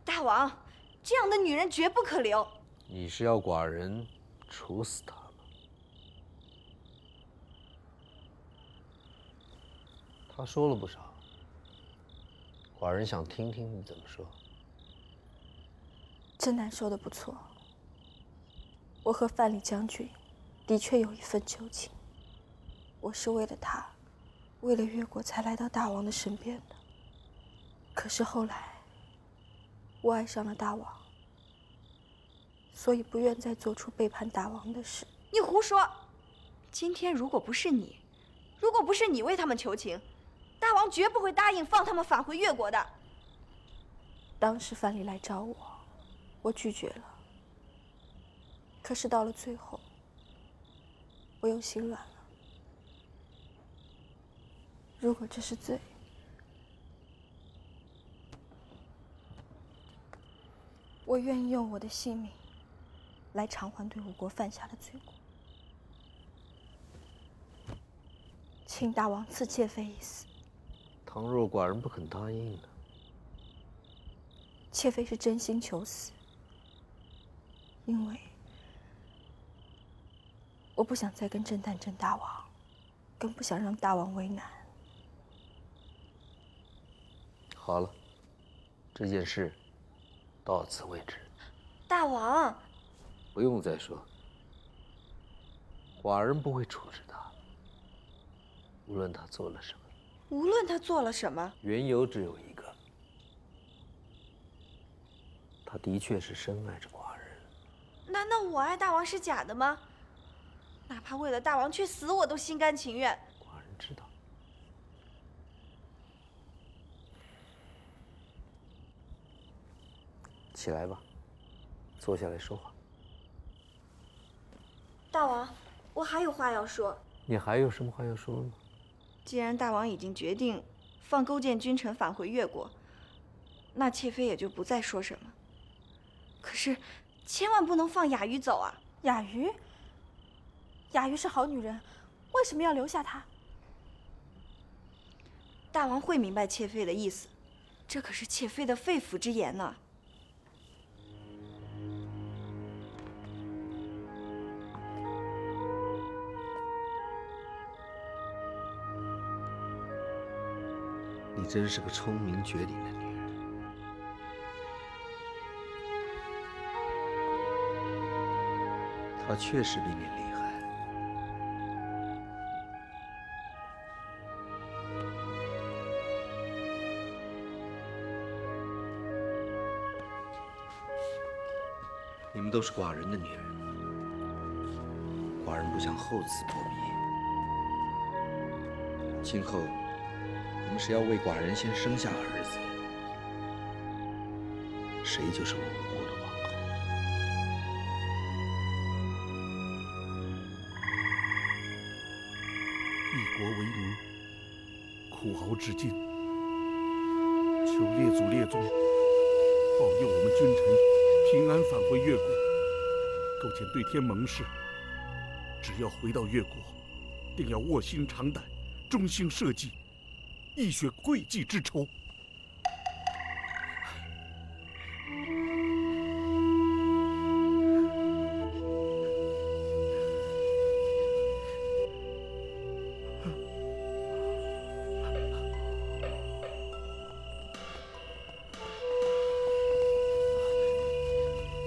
大王，这样的女人绝不可留。你是要寡人处死她吗？他说了不少，寡人想听听你怎么说。正南说的不错，我和范蠡将军的确有一份旧情。我是为了他，为了越国才来到大王的身边的。可是后来，我爱上了大王，所以不愿再做出背叛大王的事。你胡说！今天如果不是你为他们求情，大王绝不会答应放他们返回越国的。当时范蠡来找我，我拒绝了。可是到了最后，我又心软了。如果这是罪，我愿意用我的性命来偿还对吴国犯下的罪过。请大王赐妾妃一死。倘若寡人不肯答应呢？妾妃是真心求死，因为我不想再跟郑旦争大王，更不想让大王为难。好了，这件事到此为止。大王，不用再说，寡人不会处置他，无论他做了什么。无论他做了什么，缘由只有一个，他的确是深爱着寡人。难道我爱大王是假的吗？哪怕为了大王去死，我都心甘情愿。寡人知道。起来吧，坐下来说话。大王，我还有话要说。你还有什么话要说吗？既然大王已经决定放勾践君臣返回越国，那妾妃也就不再说什么。可是，千万不能放雅瑜走啊！雅瑜，雅瑜是好女人，为什么要留下她？大王会明白妾妃的意思，这可是妾妃的肺腑之言呢。你真是个聪明绝顶的女人。她确实比你厉害。你们都是寡人的女人，寡人不想厚此薄彼。今后，你们谁要为寡人先生下儿子，谁就是我吴国的王后。一国为奴，苦熬至今，求列祖列宗保佑我们君臣平安返回越国。勾践对天盟誓，只要回到越国，定要卧薪尝胆，忠心社稷，一雪贵戚之仇。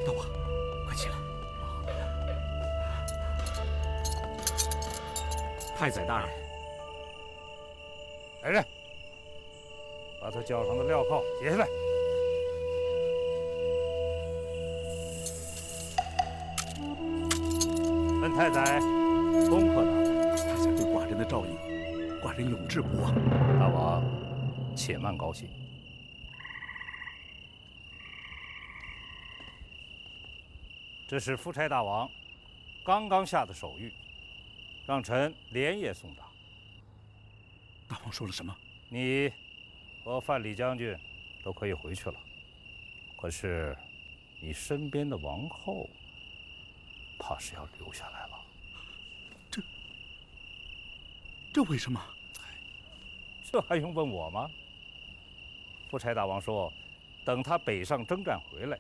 大王，快起来！太宰大人，来人，把他脚上的镣铐解下来。本太宰恭贺大王。太宰对寡人的照应，寡人永志不忘。大王，且慢高兴。这是夫差大王刚刚下的手谕，让臣连夜送达。大王说了什么？你和范蠡将军都可以回去了，可是你身边的王后，怕是要留下来了。这为什么？这还用问我吗？夫差大王说，等他北上征战回来，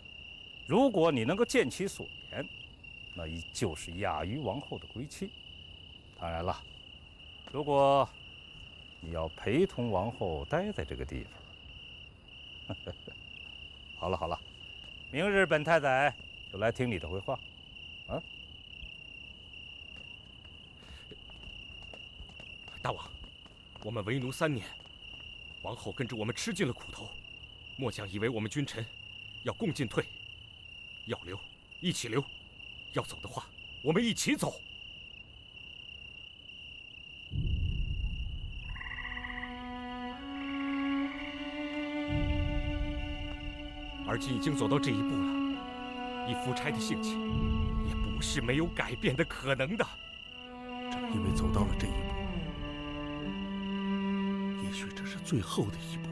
如果你能够见其所言，那就是雅鱼王后的归妻。当然了，如果你要陪同王后待在这个地方，好了好了，明日本太宰就来听你的回话，啊！大王，我们为奴3年，王后跟着我们吃尽了苦头，末将以为我们君臣要共进退，要留一起留，要走的话我们一起走。而今已经走到这一步了，以夫差的性情，也不是没有改变的可能的。正因为走到了这一步，也许这是最后的一步。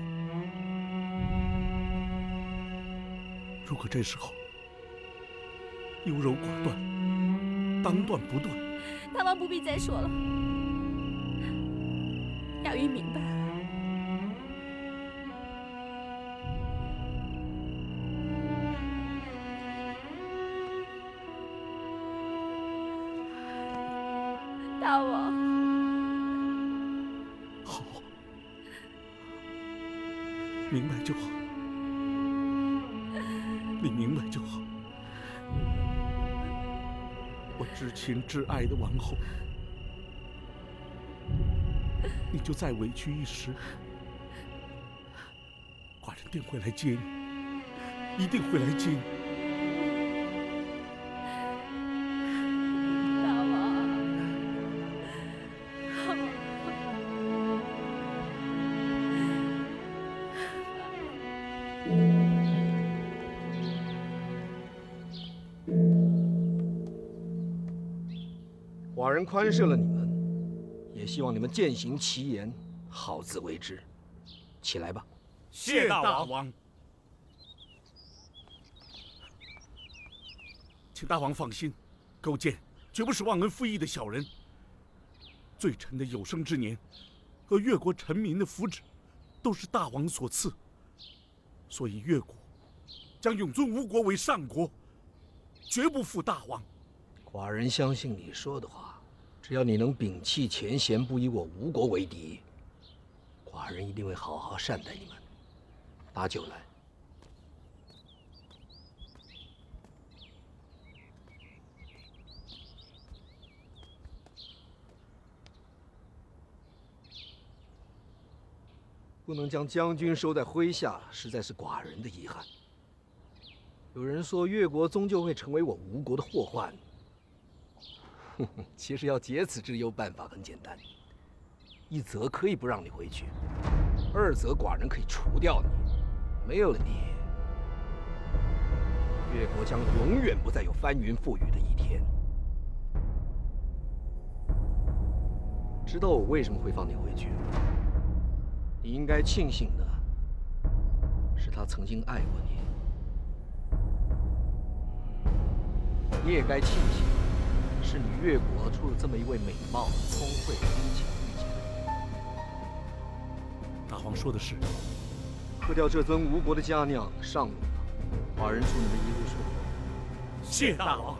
如果这时候优柔寡断，当断不断，大王不必再说了，雅玉明白了。大王，好，明白就好，你明白就好。我至亲至爱的王后，你就再委屈一时，寡人定会来接你，一定会来接你。寡人宽赦了你们，也希望你们践行其言，好自为之。起来吧。谢大王。请大王放心，勾践绝不是忘恩负义的小人。罪臣的有生之年和越国臣民的福祉，都是大王所赐，所以越国将永尊吴国为上国，绝不负大王。寡人相信你说的话，只要你能摒弃前嫌，不以我吴国为敌，寡人一定会好好善待你们。拿酒来。不能将将军收在麾下，实在是寡人的遗憾。有人说越国终究会成为我吴国的祸患。其实要解此之忧，办法很简单：一则可以不让你回去，二则寡人可以除掉你。没有了你，越国将永远不再有翻云覆雨的一天。知道我为什么会放你回去？你应该庆幸的是，他曾经爱过你。你也该庆幸，是你越国出了这么一位美貌、聪慧、殷勤御姐。大王说的是，克掉这尊吴国的佳酿，上路吧。寡人祝你们一路顺风。谢大王。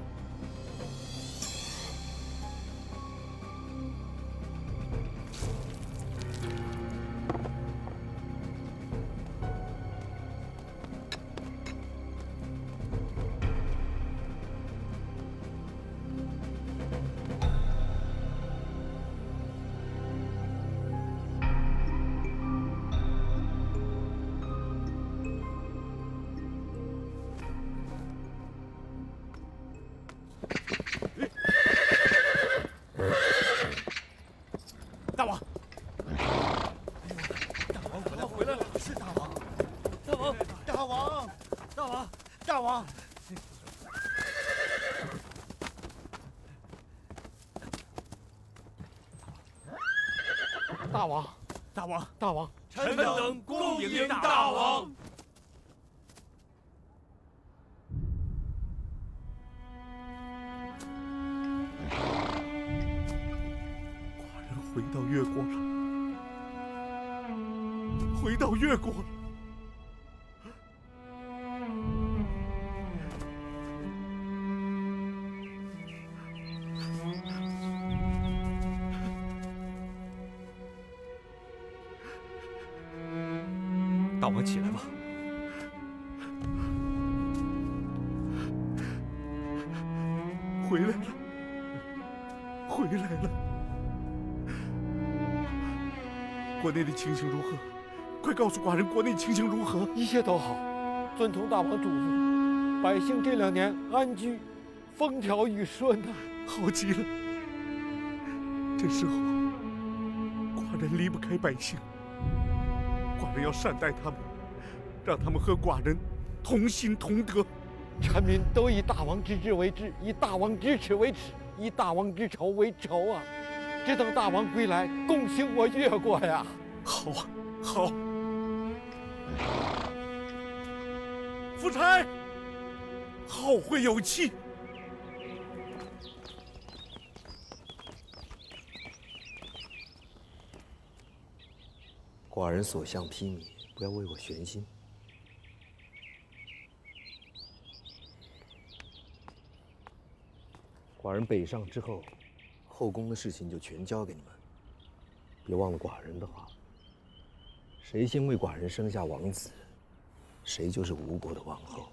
大王，回来了！是大王，大王，大王，大王，大王！大王，大王，大王，臣等恭迎大王。回到越国了，回到越国了。大王起来吧。回来了，回来了。国内的情形如何？快告诉寡人，国内情形如何？一切都好，遵从大王嘱咐，百姓这2年安居，风调雨顺呐。好极了。这时候，寡人离不开百姓，寡人要善待他们，让他们和寡人同心同德。臣民都以大王之志为志，以大王之耻为耻，以大王之仇为仇啊！只等大王归来，共兴我越国呀！好啊，好。夫差，好会有气。寡人所向披靡，不要为我悬心。寡人北上之后，后宫的事情就全交给你们。别忘了寡人的话，谁先为寡人生下王子，谁就是吴国的王后。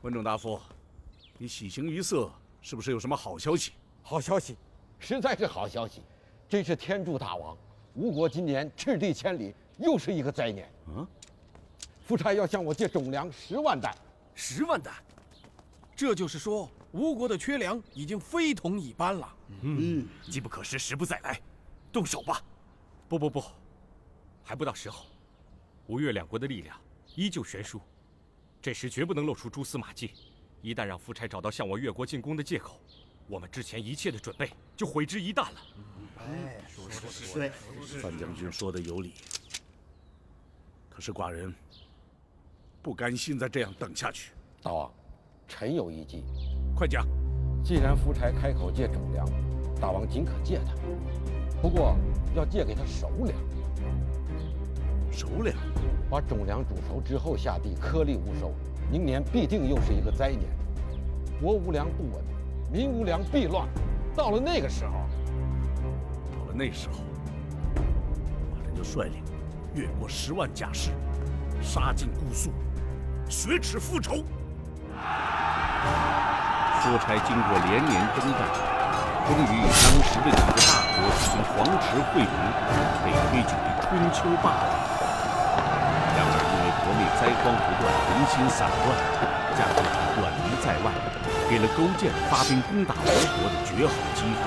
文种大夫，你喜形于色，是不是有什么好消息？好消息，实在是好消息！真是天助大王，吴国今年赤地千里，又是一个灾年。夫差要向我借种粮10万担。10万担，这就是说吴国的缺粮已经非同一般了。机不可失，时不再来，动手吧！不，还不到时候。吴越2国的力量依旧悬殊，这时绝不能露出蛛丝马迹。一旦让夫差找到向我越国进攻的借口，我们之前一切的准备就毁之一旦了。对，范将军说的有理。可是寡人不甘心再这样等下去。大王，臣有一计。快讲。既然夫差开口借种粮，大王尽可借他，不过要借给他熟粮。熟粮？把种粮煮熟之后下地，颗粒无收，明年必定又是一个灾年，国无粮不稳，民无粮必乱。到了那个时候，寡人就率领越国10万甲士，杀尽姑苏，雪耻复仇。夫差经过连年征战，终于与当时的几个大国进行黄池会盟，被推举为春秋霸主。然而因为国内灾荒不断，人心散乱，加上国转移在外，给了勾践发兵攻打王国的绝好机会。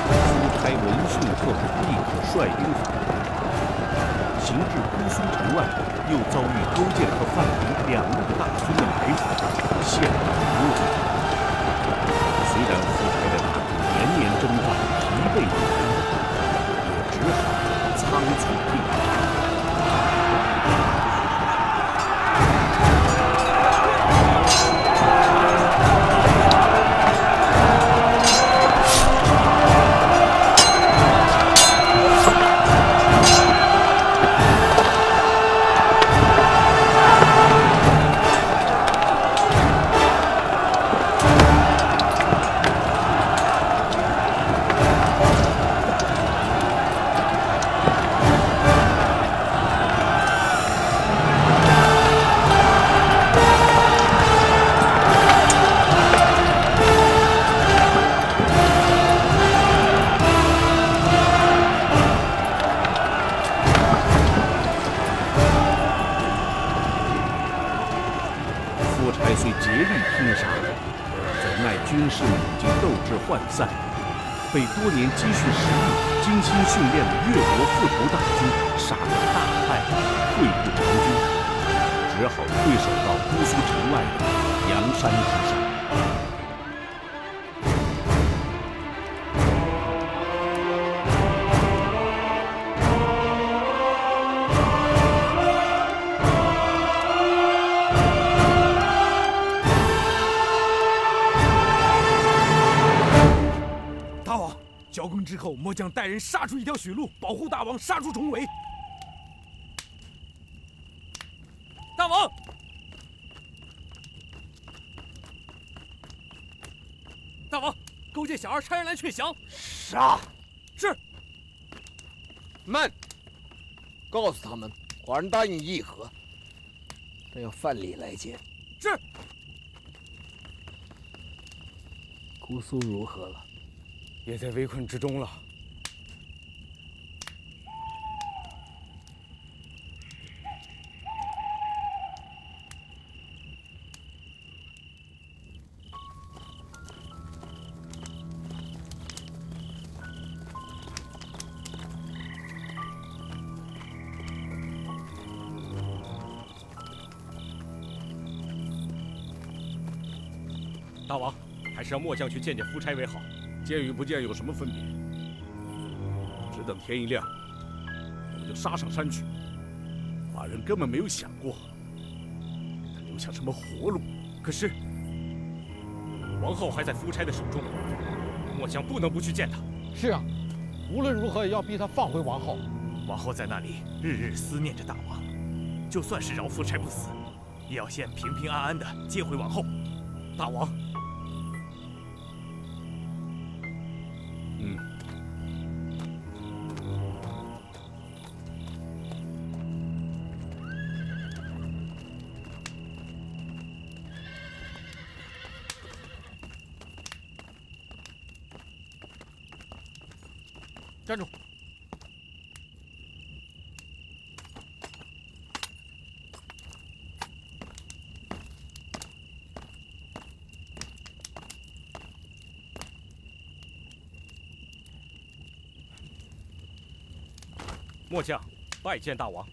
夫差闻讯后，立刻率兵反攻，行至姑苏城外，又遭遇勾践和范蠡两路大军的埋伏，陷入无围。虽然夫差的大军年年征战，疲惫不堪，也只好仓促退兵。被多年积蓄实力、精心训练的越国复仇大军杀得大败，退不成军，只好退守到姑苏城外的阳山之上。交攻之后，末将带人杀出一条血路，保护大王杀出重围。大王，大王，勾践小儿差人来劝降。杀！是。慢！告诉他们，寡人答应议和，但要范蠡来见。是。姑苏如何了？也在围困之中了。大王，还是让末将去见见夫差为好。见与不见有什么分别？只等天一亮，我们就杀上山去。寡人根本没有想过给他留下什么活路。可是王后还在夫差的手中，末将不能不去见他。是啊，无论如何也要逼他放回王后。王后在那里日日思念着大王，就算是饶夫差不死，也要先平平安安的接回王后。大王。站住！末将拜见大王。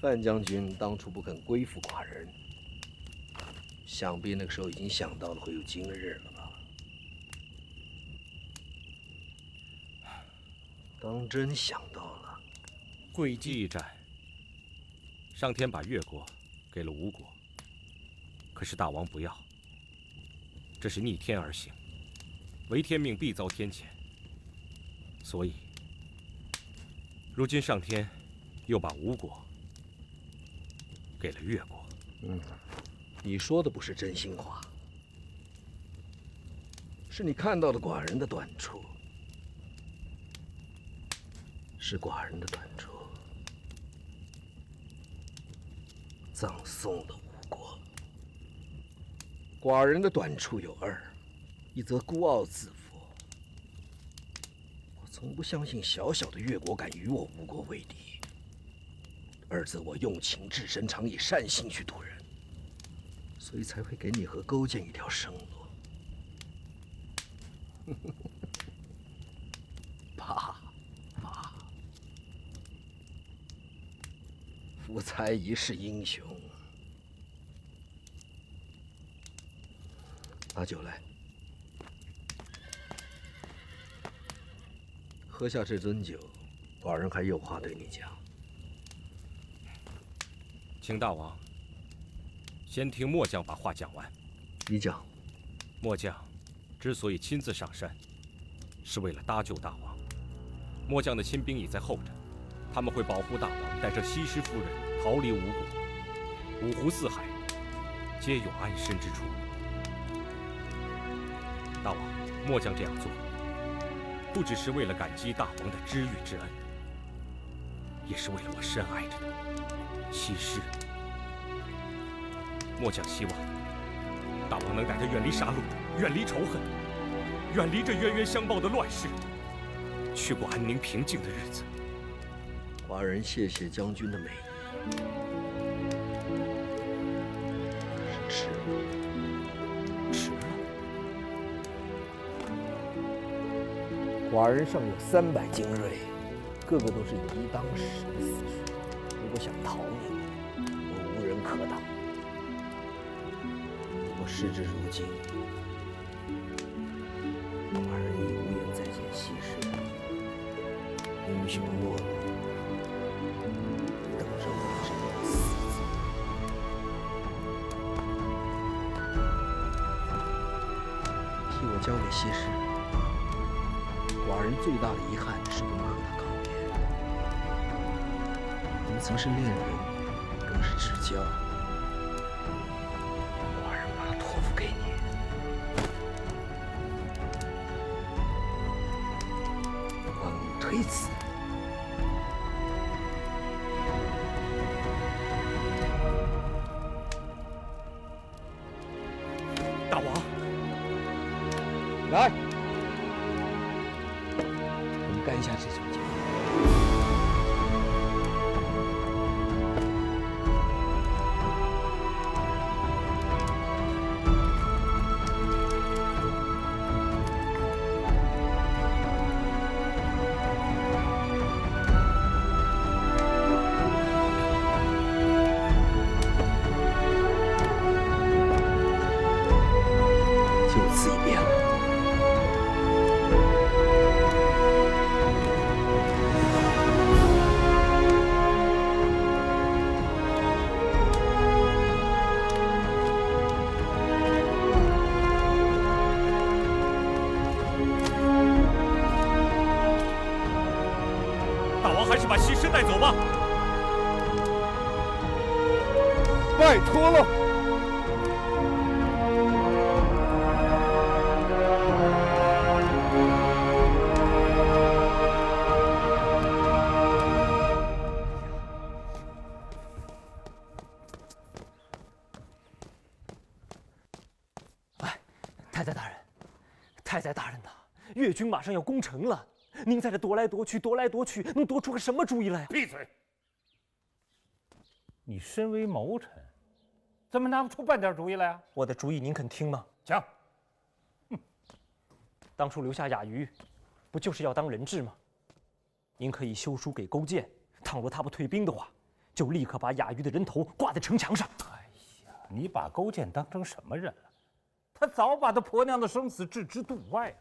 范将军当初不肯归附寡人，想必那个时候已经想到了会有今日了吧？当真想到了。诡计一战，上天把越国给了吴国，可是大王不要，这是逆天而行，违天命必遭天谴。所以，如今上天又把吴国给了越国。你说的不是真心话，是你看到了寡人的短处。是寡人的短处，葬送了吴国。寡人的短处有二，一则孤傲自负，我从不相信小小的越国敢与我吴国为敌；二则我用情至深，常以善心去度人，所以才会给你和勾践一条生路。爸，夫差一世英雄。拿酒来，喝下这樽酒，寡人还有话对你讲。请大王先听末将把话讲完。你讲。末将之所以亲自上山，是为了搭救大王。末将的亲兵已在候着，他们会保护大王带着西施夫人逃离吴国，五湖四海皆有安身之处。大王，末将这样做，不只是为了感激大王的知遇之恩，也是为了我深爱着的西施。末将希望大王能带他远离杀戮，远离仇恨，远离这冤冤相报的乱世，去过安宁平静的日子。寡人谢谢将军的美意，是迟了。寡人尚有300精锐，个个都是以一当十的死士。如果想逃命，我无人可挡。不过时至如今，寡人已无颜再见西施，英雄落幕，等着我这个死字。替我交给西施。寡人最大的遗憾是不能和他告别。您曾是恋人，更是至交，寡人把他托付给你。万物推辞。大王，来。干下这酒酒。就此一别了。还是把西施带走吧。拜托了。哎，太宰大人，太宰大人呐，越军马上要攻城了。您在这踱来踱去，踱来踱去，能踱出个什么主意来？闭嘴！你身为谋臣，怎么拿不出半点主意来啊？我的主意您肯听吗？讲。当初留下雅鱼，不就是要当人质吗？您可以修书给勾践，倘若他不退兵的话，就立刻把雅鱼的人头挂在城墙上。哎呀，你把勾践当成什么人了？他早把他婆娘的生死置之度外了。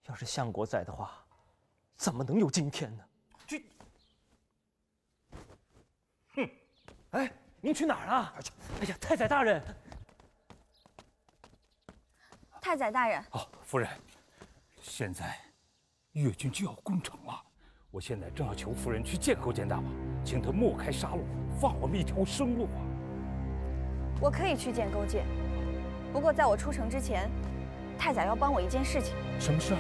要是相国在的话，怎么能有今天呢？哼！哎，您去哪儿啊？哎呀，太宰大人！太宰大人。哦，夫人，现在越军就要攻城了，我现在正要求夫人去见勾践大王，请他莫开杀戮，放我们一条生路啊！我可以去见勾践，不过在我出城之前，太宰要帮我一件事情。什么事？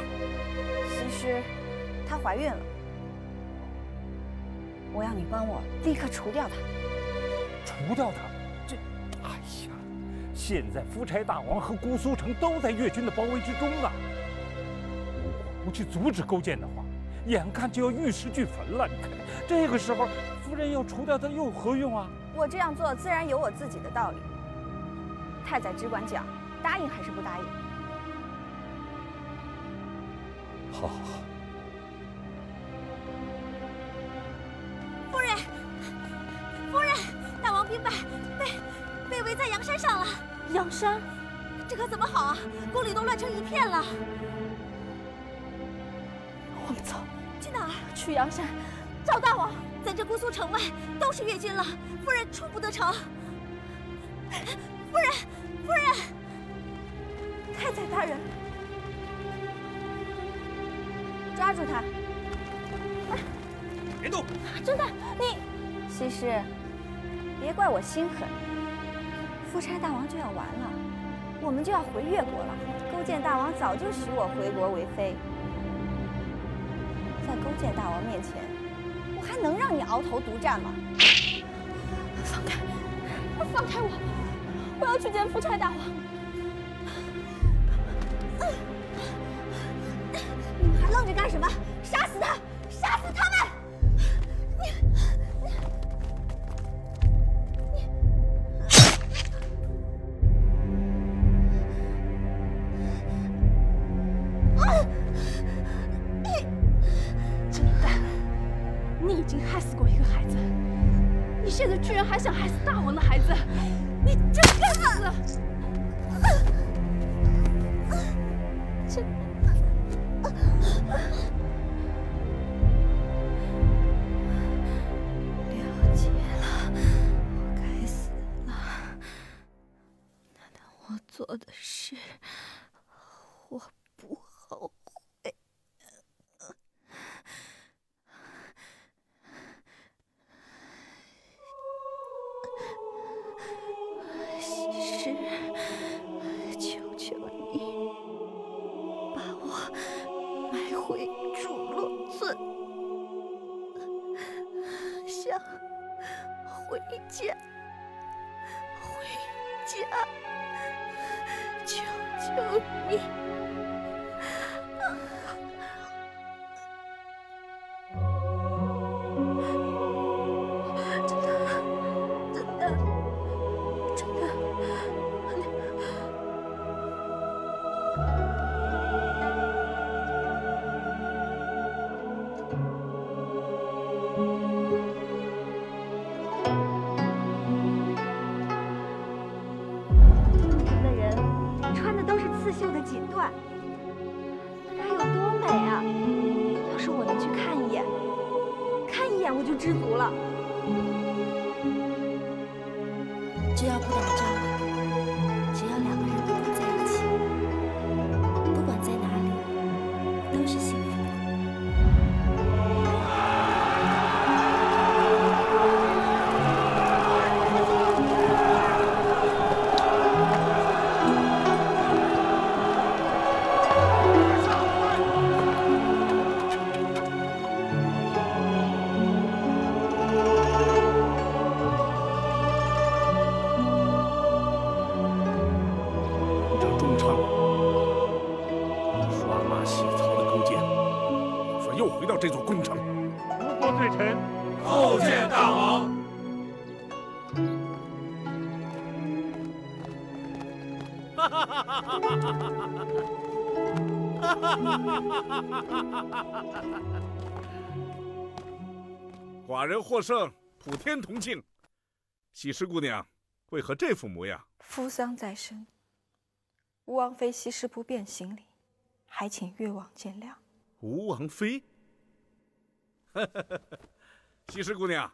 西施，她怀孕了，我要你帮我立刻除掉她。除掉她？这，哎呀，现在夫差大王和姑苏城都在越军的包围之中啊！如果不去阻止勾践的话，眼看就要玉石俱焚了。你看，这个时候夫人要除掉他又有何用啊？我这样做自然有我自己的道理。太宰只管讲，答应还是不答应？好好好。夫人，夫人，大王兵败，被围在阳山上了。阳山，这可怎么好啊？宫里都乱成一片了。我们走，去哪儿？去阳山，找大王。咱这姑苏城外都是越军了，夫人出不得城。夫人，夫人，太宰大人，抓住他！别动！真的，你西施，别怪我心狠。夫差大王就要完了，我们就要回越国了。勾践大王早就许我回国为妃，在勾践大王面前，我还能让你鳌头独占吗？放开，放开我！我要去见夫差大王。你们还愣着干什么？杀死他！杀死他们！甄丹，你已经害死过一个孩子，你现在居然还想害死大王的孩子，你真该死！真。了解了，我该死了。但我做的事，我不后悔。西施，求求你，把我埋回竹落村，想回家，回家，求求你！绣的锦缎，该有多美啊！要是我能去看一眼，看一眼我就知足了。只要不打仗，只要两个人能够在一起，不管在哪里，都是幸福的。这座宫城，吴国罪臣叩见大王。寡人获胜，普天同庆。西施姑娘，为何这副模样？扶丧在身，吴王妃西施不便行礼，还请越王见谅。吴王妃？西施姑娘，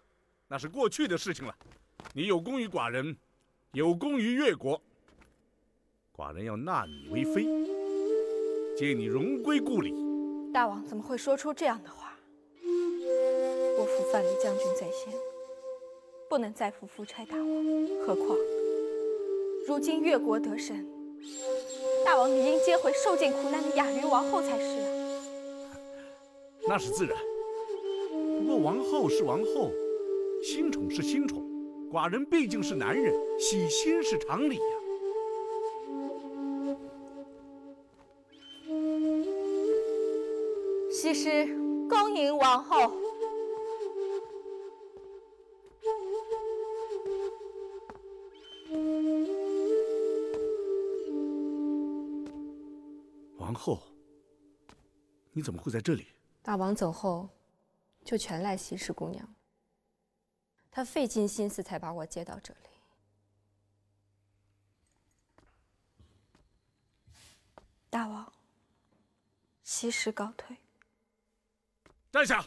那是过去的事情了。你有功于寡人，有功于越国，寡人要纳你为妃，接你荣归故里。大王怎么会说出这样的话？我扶范蠡将军在先，不能再扶夫差大王。何况如今越国得胜，大王理应接回受尽苦难的雅余王后才是啊。那是自然。不过王后是王后，新宠是新宠，寡人毕竟是男人，喜新是常理呀。西施，恭迎王后。王后，你怎么会在这里？大王走后，就全赖西施姑娘。她费尽心思才把我接到这里。大王，西施告退。站下！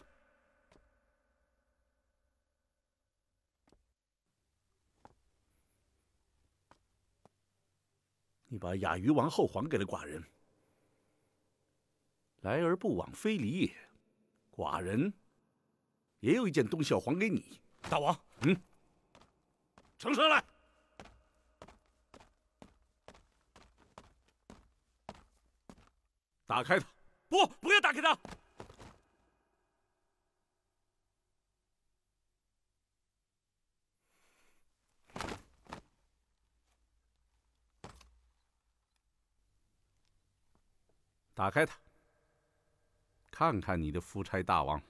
你把雅鱼王后还给了寡人，来而不往非礼也。寡人也有一件东西要还给你。大王，呈上来。打开它！不要打开它！打开它，看看你的夫差大王。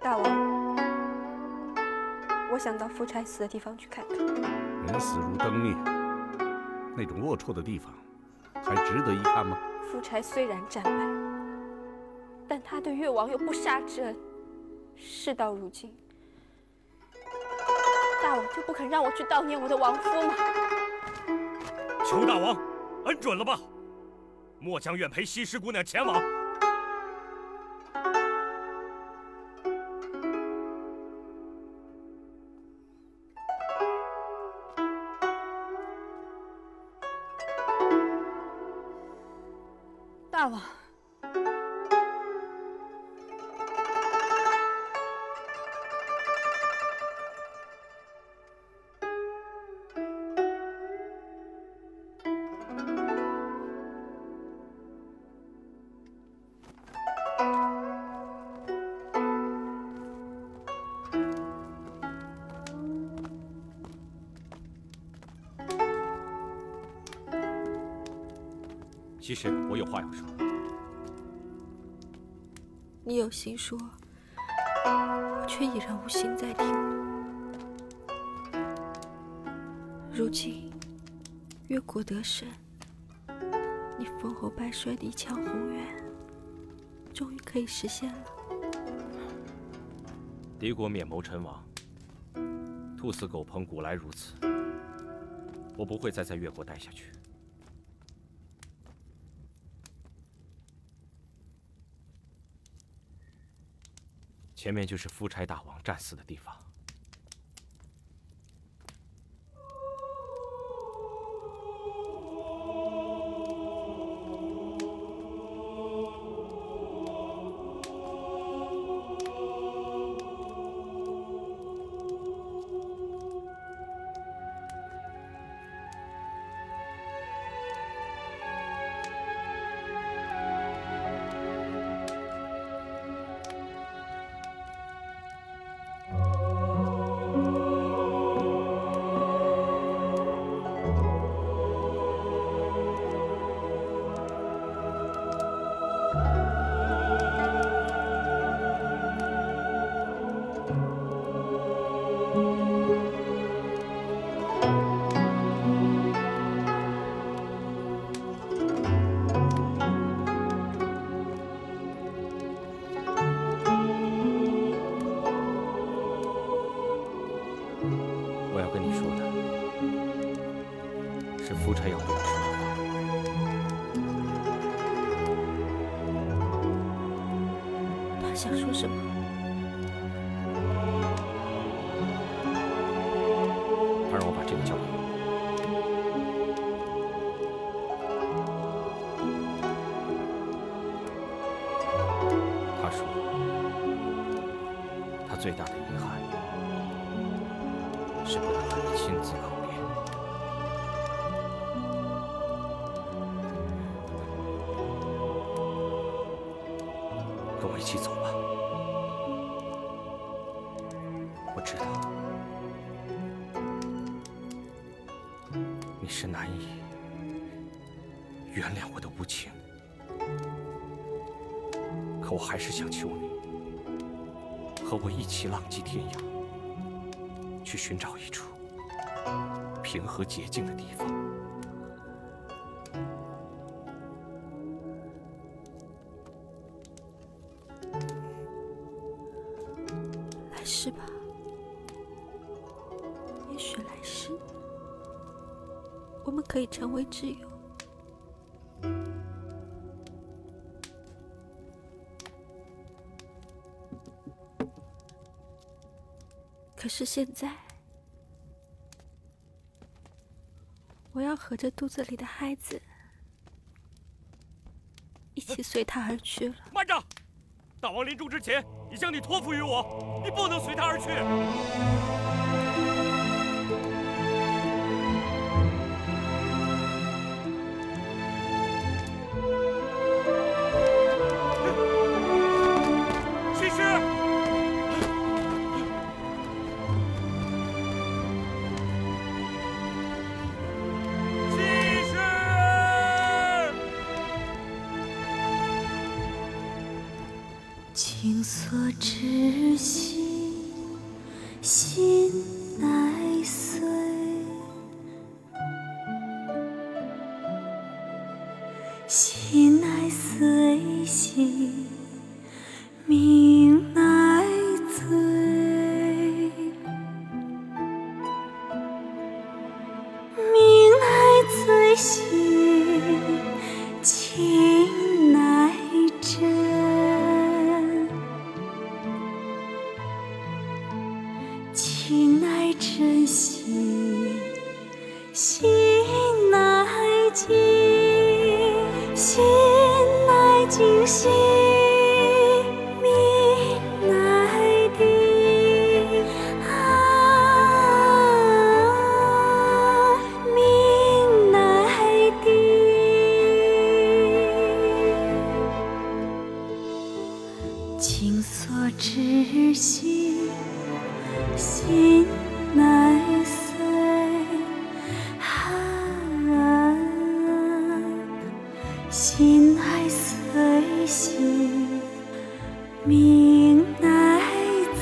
大王，我想到夫差死的地方去看看。人死如灯灭，那种龌龊的地方，还值得一看吗？夫差虽然战败，但他对越王有不杀之恩。事到如今，大王就不肯让我去悼念我的亡夫吗？求大王恩准了吧！末将愿陪西施姑娘前往。大王，西施，我有话要说。你有心说，我却已然无心再听。如今越国得胜，你封侯拜帅的一腔宏愿，终于可以实现了。敌国免谋臣亡，兔死狗烹，古来如此。我不会再在越国待下去。前面就是夫差大王战死的地方。我要跟你说的是夫差要对我说的话。他想说什么？他让我把这个交给你。大的遗憾是不能和你亲自告别。跟我一起走吧。我知道你是难以原谅我的无情，可我还是想求你和我一起浪迹天涯，去寻找一处平和洁净的地方。来世吧，也许来世我们可以成为挚友。可是现在，我要和这肚子里的孩子一起随他而去了。慢着！大王临终之前已将你托付于我，你不能随他而去。西施，西施。情所至心，心乃碎。心乃碎心，命乃醉。命乃醉心，情乃真。情乃真心，心乃静，心乃静心，命乃定命乃定。情所至心，心乃碎。心乃碎心，命乃醉。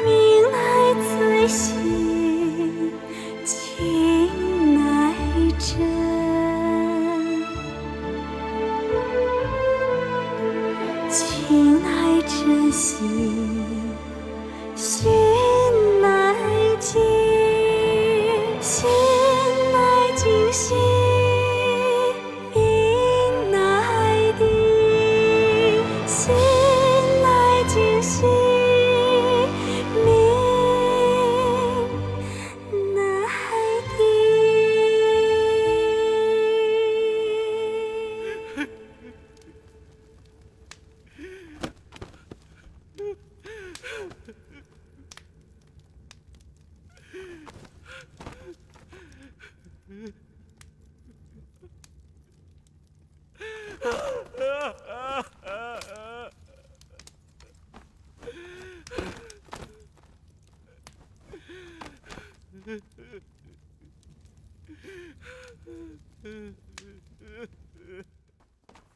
命乃醉心，情乃真。情乃真心，心乃静，心乃静心，命乃定。心乃静心，命乃定。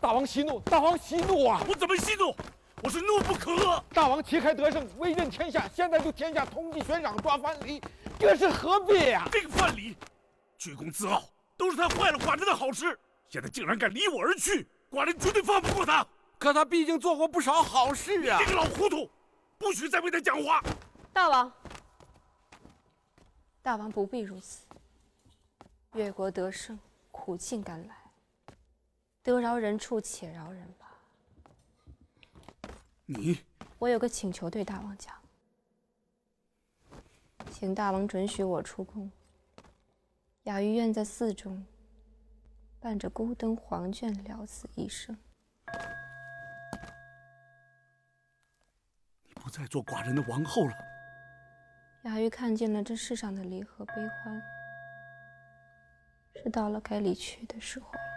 大王息怒！大王息怒啊！我怎么息怒？我是怒不可遏。大王旗开得胜，威震天下，现在就天下通缉悬赏抓范蠡，这是何必呀？这个范蠡，居功自傲，都是他坏了寡人的好事，现在竟然敢离我而去，寡人绝对放不过他。可他毕竟做过不少好事啊！你这个老糊涂，不许再为他讲话！大王，大王不必如此。越国得胜，苦尽甘来，得饶人处且饶人吧。我有个请求对大王讲，请大王准许我出宫。雅玉愿在寺中伴着孤灯黄卷了此一生。再做寡人的王后了。雅玉看见了这世上的离合悲欢，是到了该离去的时候了。